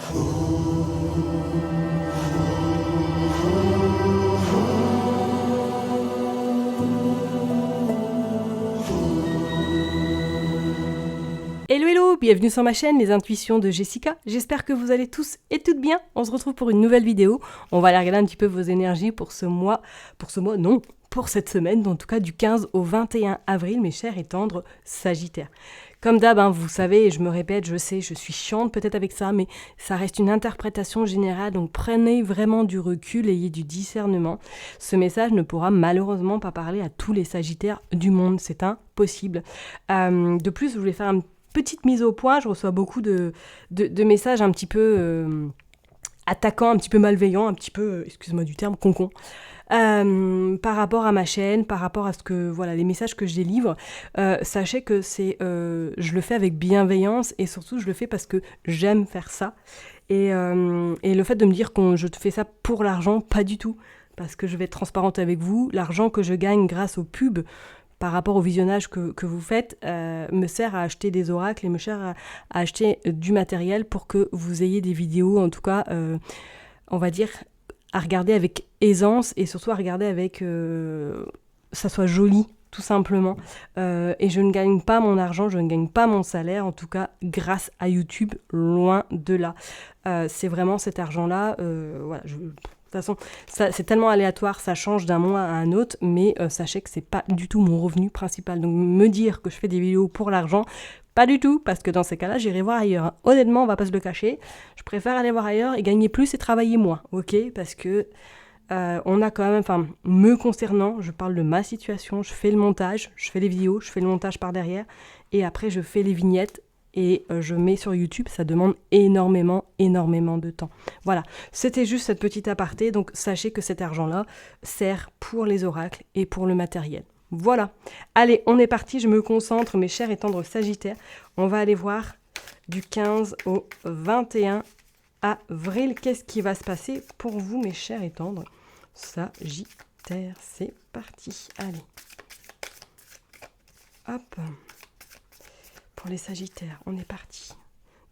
Hello hello, bienvenue sur ma chaîne Les Intuitions de Jessica. J'espère que vous allez tous et toutes bien. On se retrouve pour une nouvelle vidéo. On va aller regarder un petit peu vos énergies pour cette semaine, en tout cas du 15 au 21 avril, mes chers et tendres Sagittaires. Comme d'hab, vous savez, et je me répète, je sais, je suis chiante peut-être avec ça, mais ça reste une interprétation générale, donc prenez vraiment du recul, ayez du discernement. Ce message ne pourra malheureusement pas parler à tous les Sagittaires du monde, c'est impossible. De plus, je voulais faire une petite mise au point, je reçois beaucoup de messages un petit peu attaquants, un petit peu malveillants, un petit peu, excuse-moi du terme, concon. Par rapport à ma chaîne, par rapport à ce que les messages que je délivre, sachez que je le fais avec bienveillance et surtout je le fais parce que j'aime faire ça et le fait de me dire que je fais ça pour l'argent, pas du tout, parce que je vais être transparente avec vous, l'argent que je gagne grâce aux pubs par rapport au visionnage que vous faites, me sert à acheter des oracles et me sert à acheter du matériel pour que vous ayez des vidéos, en tout cas, on va dire, à regarder avec aisance et surtout à regarder avec ça soit joli, tout simplement. Et je ne gagne pas mon argent, je ne gagne pas mon salaire, en tout cas grâce à YouTube, loin de là. C'est vraiment cet argent-là, de toute façon, c'est tellement aléatoire, ça change d'un mois à un autre, mais sachez que c'est pas du tout mon revenu principal. Donc me dire que je fais des vidéos pour l'argent, pas du tout, parce que dans ces cas-là, j'irai voir ailleurs. Honnêtement, on va pas se le cacher, je préfère aller voir ailleurs et gagner plus et travailler moins, ok? Parce que on a quand même, me concernant, je parle de ma situation, je fais le montage, je fais les vidéos, je fais le montage par derrière, et après je fais les vignettes, et je mets sur YouTube, ça demande énormément de temps. Voilà, c'était juste cette petite aparté, donc sachez que cet argent-là sert pour les oracles et pour le matériel. Voilà, allez, on est parti, je me concentre, mes chers et tendres Sagittaires. On va aller voir du 15 au 21 avril, qu'est-ce qui va se passer pour vous, mes chers et tendres Sagittaires. C'est parti, allez. Hop. Pour les Sagittaires, on est parti.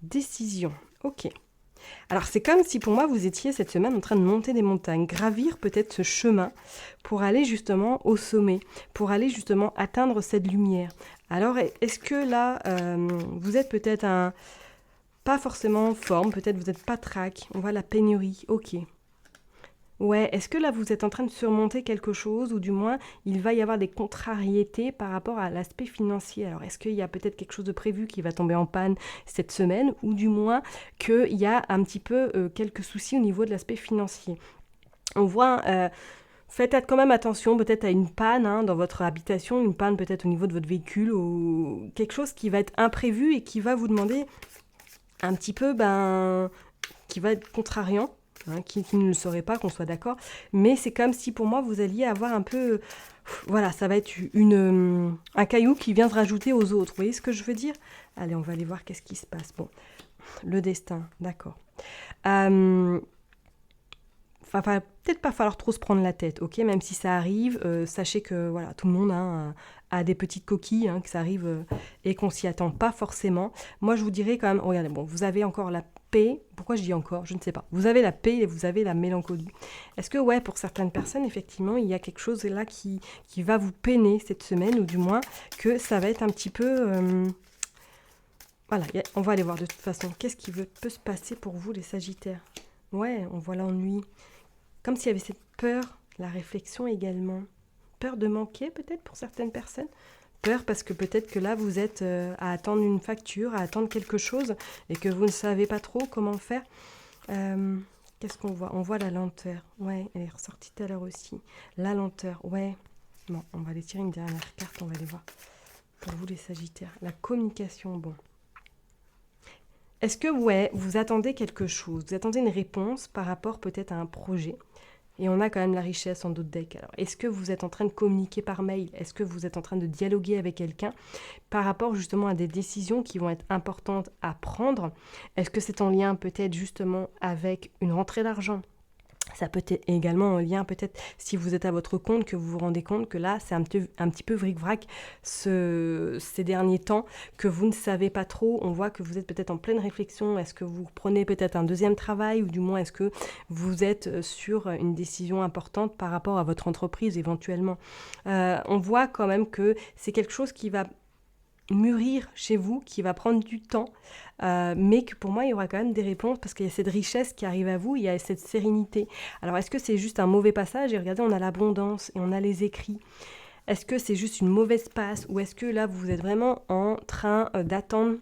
Décision, ok. Alors c'est comme si pour moi vous étiez cette semaine en train de monter des montagnes, gravir peut-être ce chemin pour aller justement au sommet, pour aller justement atteindre cette lumière. Alors est-ce que là, vous êtes peut-être pas forcément en forme, peut-être vous n'êtes pas trac, on voit la pénurie, ok. Ouais, est-ce que là vous êtes en train de surmonter quelque chose ou du moins il va y avoir des contrariétés par rapport à l'aspect financier? Alors est-ce qu'il y a peut-être quelque chose de prévu qui va tomber en panne cette semaine ou du moins qu'il y a un petit peu quelques soucis au niveau de l'aspect financier? On voit, faites quand même attention peut-être à une panne dans votre habitation, une panne peut-être au niveau de votre véhicule ou quelque chose qui va être imprévu et qui va vous demander un petit peu, qui va être contrariant. Qui ne le saurait pas, qu'on soit d'accord, mais c'est comme si pour moi vous alliez avoir un peu, ça va être un caillou qui vient se rajouter aux autres, vous voyez ce que je veux dire? Allez, on va aller voir qu'est-ce qui se passe. Bon, le destin, d'accord. Va peut-être pas falloir trop se prendre la tête, ok? Même si ça arrive, sachez que tout le monde a des petites coquilles, que ça arrive et qu'on s'y attend pas forcément. Moi, je vous dirais quand même, regardez, bon, vous avez encore la paix. Pourquoi je dis encore? Je ne sais pas. Vous avez la paix et vous avez la mélancolie. Est-ce que, pour certaines personnes, effectivement, il y a quelque chose là qui va vous peiner cette semaine, ou du moins que ça va être un petit peu... on va aller voir de toute façon. Qu'est-ce qui peut se passer pour vous, les Sagittaires? Ouais, on voit l'ennui. Comme s'il y avait cette peur, la réflexion également. Peur de manquer peut-être pour certaines personnes. Peur parce que peut-être que là vous êtes à attendre une facture, à attendre quelque chose et que vous ne savez pas trop comment faire. Qu'est-ce qu'on voit? On voit la lenteur. Ouais, elle est ressortie tout à l'heure aussi. La lenteur, ouais. Bon, on va aller tirer une dernière carte, on va aller voir. Pour vous les Sagittaires. La communication, bon. Est-ce que, vous attendez quelque chose? Vous attendez une réponse par rapport peut-être à un projet? Et on a quand même la richesse en d'autres decks. Alors, est-ce que vous êtes en train de communiquer par mail? Est-ce que vous êtes en train de dialoguer avec quelqu'un par rapport justement à des décisions qui vont être importantes à prendre? Est-ce que c'est en lien peut-être justement avec une rentrée d'argent? Ça peut être également en lien, peut-être, si vous êtes à votre compte, que vous vous rendez compte que là, c'est un petit peu vric-vrac ces derniers temps, que vous ne savez pas trop. On voit que vous êtes peut-être en pleine réflexion. Est-ce que vous prenez peut-être un deuxième travail, ou du moins, est-ce que vous êtes sur une décision importante par rapport à votre entreprise éventuellement. On voit quand même que c'est quelque chose qui va mûrir chez vous, qui va prendre du temps, mais que pour moi, il y aura quand même des réponses, parce qu'il y a cette richesse qui arrive à vous, il y a cette sérénité. Alors, est-ce que c'est juste un mauvais passage? Et regardez, on a l'abondance et on a les écrits. Est-ce que c'est juste une mauvaise passe, ou est-ce que là, vous êtes vraiment en train d'attendre,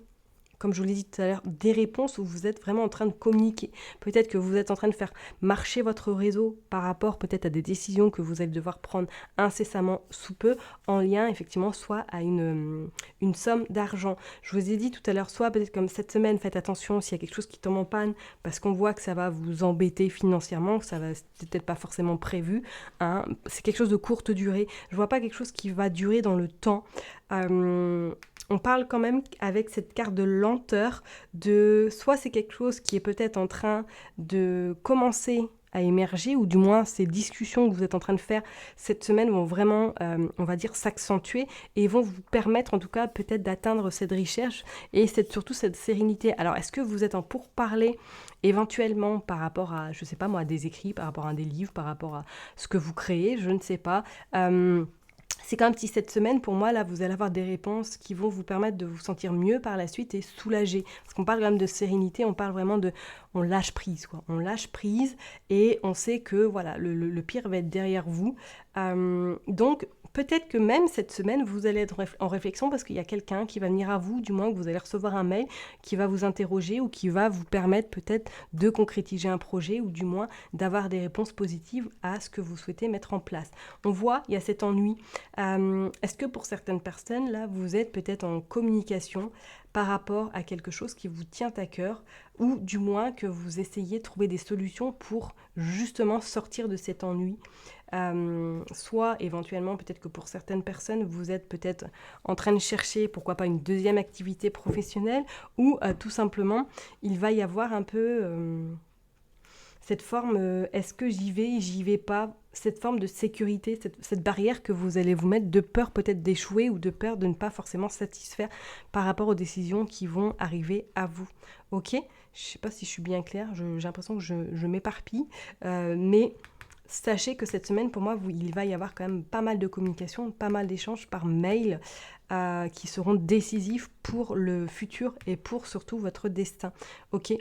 comme je vous l'ai dit tout à l'heure, des réponses, où vous êtes vraiment en train de communiquer? Peut-être que vous êtes en train de faire marcher votre réseau par rapport peut-être à des décisions que vous allez devoir prendre incessamment sous peu, en lien effectivement soit à une somme d'argent. Je vous ai dit tout à l'heure, soit peut-être comme cette semaine, faites attention s'il y a quelque chose qui tombe en panne, parce qu'on voit que ça va vous embêter financièrement, que ça va peut-être pas forcément prévu, hein. C'est quelque chose de courte durée. Je vois pas quelque chose qui va durer dans le temps. On parle quand même avec cette carte de lenteur, de soit c'est quelque chose qui est peut-être en train de commencer à émerger, ou du moins ces discussions que vous êtes en train de faire cette semaine vont vraiment, on va dire, s'accentuer, et vont vous permettre en tout cas peut-être d'atteindre cette richesse et surtout cette sérénité. Alors, est-ce que vous êtes en pourparlers éventuellement par rapport à, je sais pas moi, à des écrits, par rapport à des livres, par rapport à ce que vous créez, je ne sais pas. C'est quand même si cette semaine, pour moi, là, vous allez avoir des réponses qui vont vous permettre de vous sentir mieux par la suite et soulagé. Parce qu'on parle quand même de sérénité, on parle vraiment de... On lâche prise, quoi. On lâche prise, et on sait que, voilà, le pire va être derrière vous. Donc, peut-être que même cette semaine, vous allez être en réflexion, parce qu'il y a quelqu'un qui va venir à vous, du moins que vous allez recevoir un mail qui va vous interroger, ou qui va vous permettre peut-être de concrétiser un projet, ou du moins d'avoir des réponses positives à ce que vous souhaitez mettre en place. On voit, il y a cet ennui. Est-ce que pour certaines personnes, là, vous êtes peut-être en communication par rapport à quelque chose qui vous tient à cœur, ou du moins que vous essayez de trouver des solutions pour justement sortir de cet ennui. Soit éventuellement, peut-être que pour certaines personnes, vous êtes peut-être en train de chercher, pourquoi pas, une deuxième activité professionnelle, ou tout simplement, il va y avoir un peu... cette forme, est-ce que j'y vais pas, cette forme de sécurité, cette barrière que vous allez vous mettre, de peur peut-être d'échouer, ou de peur de ne pas forcément satisfaire par rapport aux décisions qui vont arriver à vous. Ok? Je ne sais pas si je suis bien claire, j'ai l'impression que je m'éparpille, mais sachez que cette semaine, pour moi, il va y avoir quand même pas mal de communication, pas mal d'échanges par mail, qui seront décisifs pour le futur et pour surtout votre destin. Ok?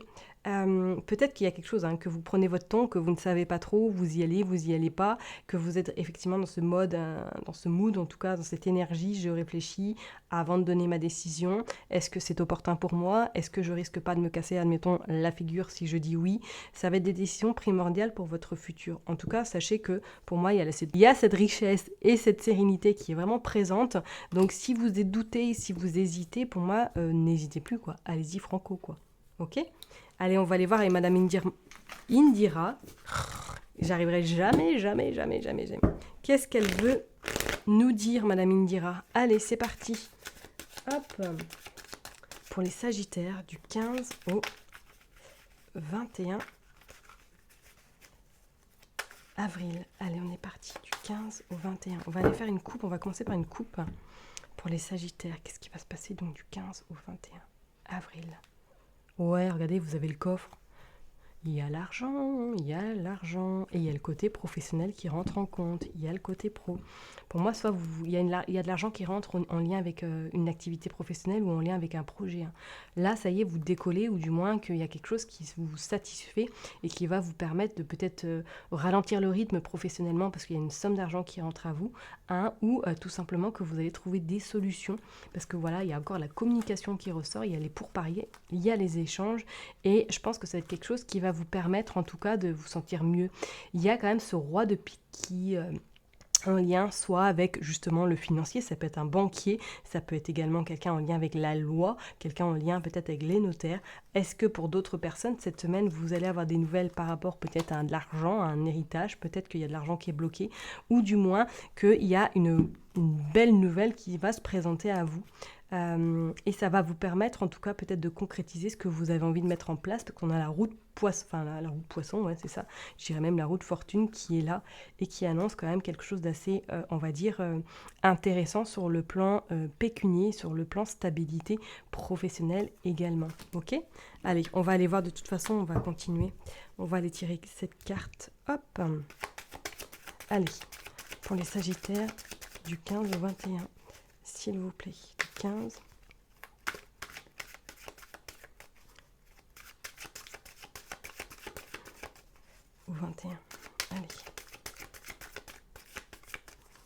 Peut-être qu'il y a quelque chose, hein, que vous prenez votre temps, que vous ne savez pas trop, vous y allez pas, que vous êtes effectivement dans ce mode, dans ce mood, en tout cas dans cette énergie, je réfléchis avant de donner ma décision. Est-ce que c'est opportun pour moi? Est-ce que je risque pas de me casser, admettons, la figure si je dis oui? Ça va être des décisions primordiales pour votre futur. En tout cas, sachez que pour moi, il y a cette richesse et cette sérénité qui est vraiment présente. Donc si vous êtes douté, si vous hésitez, pour moi, n'hésitez plus, quoi. Allez-y franco, quoi. Ok? Allez, on va aller voir avec Madame Indira. J'arriverai jamais. Qu'est-ce qu'elle veut nous dire, Madame Indira? Allez, c'est parti. Hop. Pour les Sagittaires, du 15 au 21 avril. Allez, on est parti, du 15 au 21. On va aller faire une coupe, on va commencer par une coupe pour les Sagittaires. Qu'est-ce qui va se passer donc du 15 au 21 avril? Ouais, regardez, vous avez le coffre. Il y a l'argent, et il y a le côté professionnel qui rentre en compte, il y a le côté pro. Pour moi, soit il y a de l'argent qui rentre en lien avec une activité professionnelle, ou en lien avec un projet. Là, ça y est, vous décollez, ou du moins qu'il y a quelque chose qui vous satisfait et qui va vous permettre de peut-être ralentir le rythme professionnellement, parce qu'il y a une somme d'argent qui rentre à vous, ou tout simplement que vous allez trouver des solutions, parce que voilà, il y a encore la communication qui ressort, il y a les pourparlers, il y a les échanges, et je pense que ça va être quelque chose qui va vous permettre en tout cas de vous sentir mieux. Il y a quand même ce roi de pique qui en lien soit avec justement le financier, ça peut être un banquier, ça peut être également quelqu'un en lien avec la loi, quelqu'un en lien peut-être avec les notaires. Est-ce que pour d'autres personnes, cette semaine, vous allez avoir des nouvelles par rapport peut-être à de l'argent, à un héritage, peut-être qu'il y a de l'argent qui est bloqué, ou du moins qu'il y a une belle nouvelle qui va se présenter à vous. Et ça va vous permettre, en tout cas, peut-être de concrétiser ce que vous avez envie de mettre en place, parce qu'on a la roue de poisson, enfin la roue de poisson, ouais, c'est ça. Je dirais même la roue de fortune qui est là et qui annonce quand même quelque chose d'assez, on va dire, intéressant sur le plan pécunier, sur le plan stabilité professionnelle également. Ok? Allez, on va aller voir de toute façon, on va continuer. On va aller tirer cette carte. Hop! Allez, pour les Sagittaires du 15 au 21, s'il vous plaît, du 15 au 21. Allez.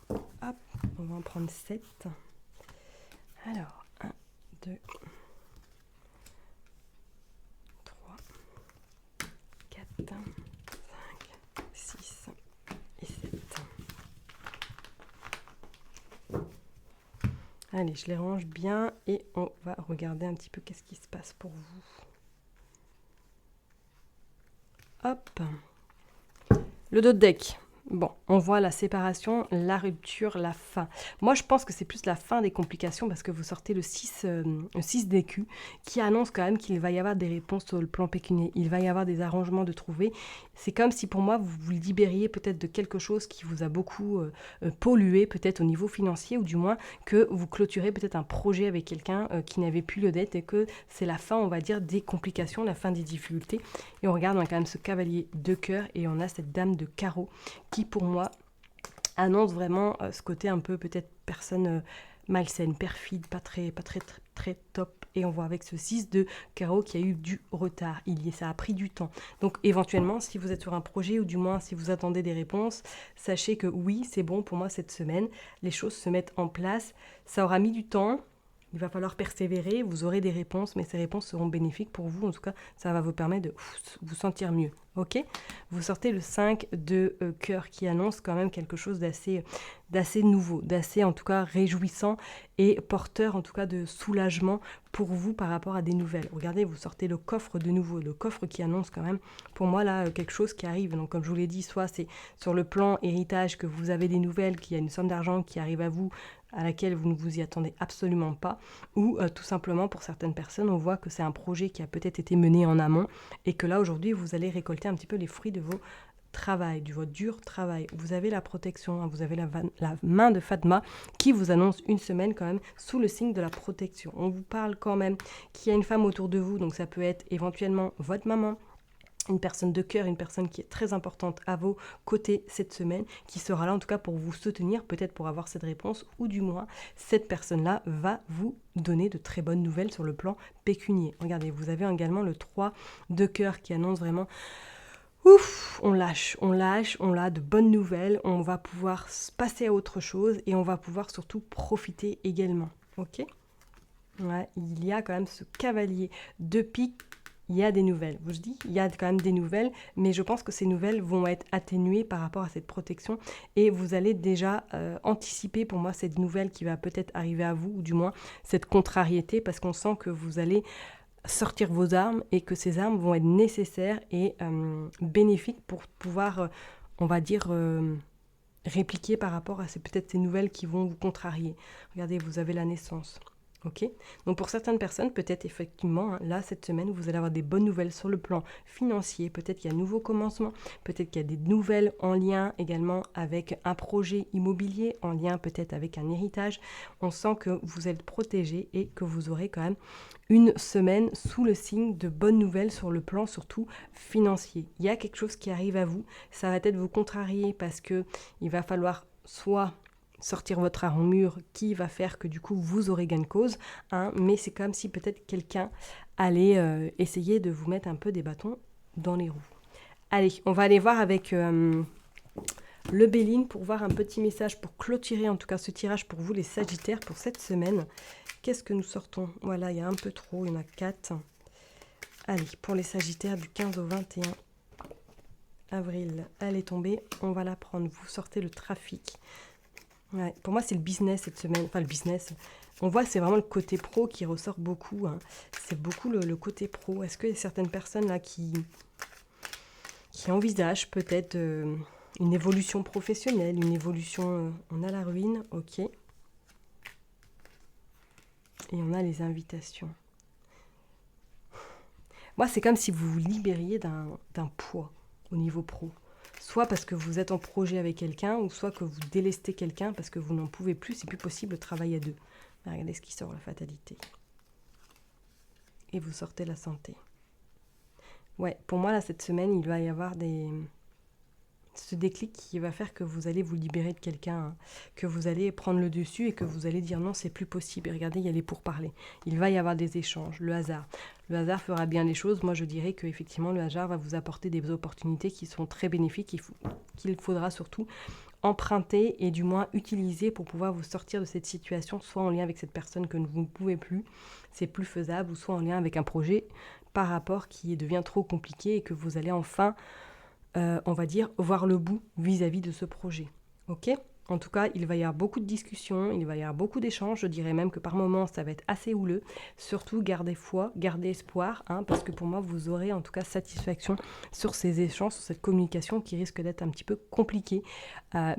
Hop, on va en prendre 7. Alors, 1, 2, 3, 4, 5, 6 et 7. Allez, je les range bien et on va regarder un petit peu qu'est-ce qui se passe pour vous. Hop. Le dos de deck. Bon, on voit la séparation, la rupture, la fin. Moi, je pense que c'est plus la fin des complications parce que vous sortez le 6 d'écu qui annonce quand même qu'il va y avoir des réponses sur le plan pécunier. Il va y avoir des arrangements de trouver. C'est comme si pour moi, vous vous libériez peut-être de quelque chose qui vous a beaucoup pollué, peut-être au niveau financier, ou du moins que vous clôturez peut-être un projet avec quelqu'un qui n'avait plus le dette et que c'est la fin, on va dire, des complications, la fin des difficultés. Et on regarde, on a quand même ce cavalier de cœur et on a cette dame de carreau qui pour moi annonce vraiment ce côté un peu peut-être personne malsaine, perfide, pas très top. Et on voit avec ce 6 de carreau qui a eu du retard. Ça a pris du temps. Donc éventuellement, si vous êtes sur un projet ou du moins si vous attendez des réponses, sachez que oui, c'est bon pour moi cette semaine. Les choses se mettent en place. Ça aura mis du temps. Il va falloir persévérer, vous aurez des réponses, mais ces réponses seront bénéfiques pour vous. En tout cas, ça va vous permettre de vous sentir mieux. Ok ? Vous sortez le 5 de cœur qui annonce quand même quelque chose d'assez nouveau, d'assez en tout cas réjouissant et porteur en tout cas de soulagement pour vous par rapport à des nouvelles. Regardez, vous sortez le coffre de nouveau, le coffre qui annonce quand même pour moi là quelque chose qui arrive. Donc comme je vous l'ai dit, soit c'est sur le plan héritage que vous avez des nouvelles, qu'il y a une somme d'argent qui arrive à vous, à laquelle vous ne vous y attendez absolument pas, ou tout simplement pour certaines personnes, on voit que c'est un projet qui a peut-être été mené en amont et que là aujourd'hui vous allez récolter un petit peu les fruits de vos travail, du votre dur travail. Vous avez la protection, hein, vous avez la main de Fatma qui vous annonce une semaine quand même sous le signe de la protection. On vous parle quand même qu'il y a une femme autour de vous, donc ça peut être éventuellement votre maman, une personne de cœur, une personne qui est très importante à vos côtés cette semaine, qui sera là en tout cas pour vous soutenir, peut-être pour avoir cette réponse, ou du moins cette personne-là va vous donner de très bonnes nouvelles sur le plan pécunier. Regardez, vous avez également le 3 de cœur qui annonce vraiment ouf, on lâche, on a de bonnes nouvelles, on va pouvoir passer à autre chose et on va pouvoir surtout profiter également. Ok ? Ouais, il y a quand même ce cavalier de pique. Il y a des nouvelles, je dis, il y a quand même des nouvelles, mais je pense que ces nouvelles vont être atténuées par rapport à cette protection et vous allez déjà anticiper pour moi cette nouvelle qui va peut-être arriver à vous, ou du moins cette contrariété, parce qu'on sent que vous allez sortir vos armes et que ces armes vont être nécessaires et bénéfiques pour pouvoir, on va dire, répliquer par rapport à peut-être ces nouvelles qui vont vous contrarier. Regardez, vous avez la naissance. Ok ? Donc pour certaines personnes, peut-être effectivement, hein, là, cette semaine, vous allez avoir des bonnes nouvelles sur le plan financier. Peut-être qu'il y a un nouveau commencement. Peut-être qu'il y a des nouvelles en lien également avec un projet immobilier, en lien peut-être avec un héritage. On sent que vous êtes protégé et que vous aurez quand même une semaine sous le signe de bonnes nouvelles sur le plan surtout financier. Il y a quelque chose qui arrive à vous. Ça va peut-être vous contrarier parce qu'il va falloir soit sortir votre armure qui va faire que du coup vous aurez gain de cause, hein, mais c'est comme si peut-être quelqu'un allait essayer de vous mettre un peu des bâtons dans les roues. Allez, on va aller voir avec le Béline pour voir un petit message pour clôturer en tout cas ce tirage pour vous les Sagittaires pour cette semaine. Qu'est-ce que nous sortons ? Voilà, il y a un peu trop, il y en a 4. Allez, pour les Sagittaires du 15 au 21 avril, elle est tombée, on va la prendre. Vous sortez le trafic. Ouais, pour moi, c'est le business cette semaine. Enfin, le business, on voit que c'est vraiment le côté pro qui ressort beaucoup. Hein. C'est beaucoup le côté pro. Est-ce qu'il y a certaines personnes là qui envisagent peut-être une évolution professionnelle, une évolution... on a la ruine, ok. Et on a les invitations. Moi, c'est comme si vous vous libériez d'un poids au niveau pro. Soit parce que vous êtes en projet avec quelqu'un, ou soit que vous délestez quelqu'un parce que vous n'en pouvez plus, c'est plus possible de travailler à deux. Regardez ce qui sort, la fatalité. Et vous sortez la santé. Ouais, pour moi, là, cette semaine, il va y avoir ce déclic qui va faire que vous allez vous libérer de quelqu'un, hein, que vous allez prendre le dessus et que vous allez dire non, c'est plus possible. Et regardez, il y a les pourparlers. Il va y avoir des échanges, le hasard. Le hasard fera bien les choses. Moi, je dirais qu'effectivement, le hasard va vous apporter des opportunités qui sont très bénéfiques, qu'il faudra surtout emprunter et du moins utiliser pour pouvoir vous sortir de cette situation, soit en lien avec cette personne que vous ne pouvez plus, c'est plus faisable, ou soit en lien avec un projet par rapport qui devient trop compliqué et que vous allez enfin on va dire, voir le bout vis-à-vis de ce projet. Ok ? En tout cas, il va y avoir beaucoup de discussions, il va y avoir beaucoup d'échanges. Je dirais même que par moments, ça va être assez houleux. Surtout, gardez foi, gardez espoir, hein, parce que pour moi, vous aurez en tout cas satisfaction sur ces échanges, sur cette communication qui risque d'être un petit peu compliquée,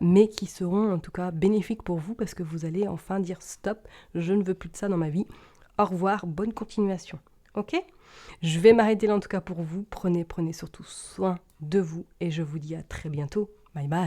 mais qui seront en tout cas bénéfiques pour vous parce que vous allez enfin dire stop, je ne veux plus de ça dans ma vie. Au revoir, bonne continuation. Ok ? Je vais m'arrêter là en tout cas pour vous. Prenez surtout soin de vous et je vous dis à très bientôt. Bye bye.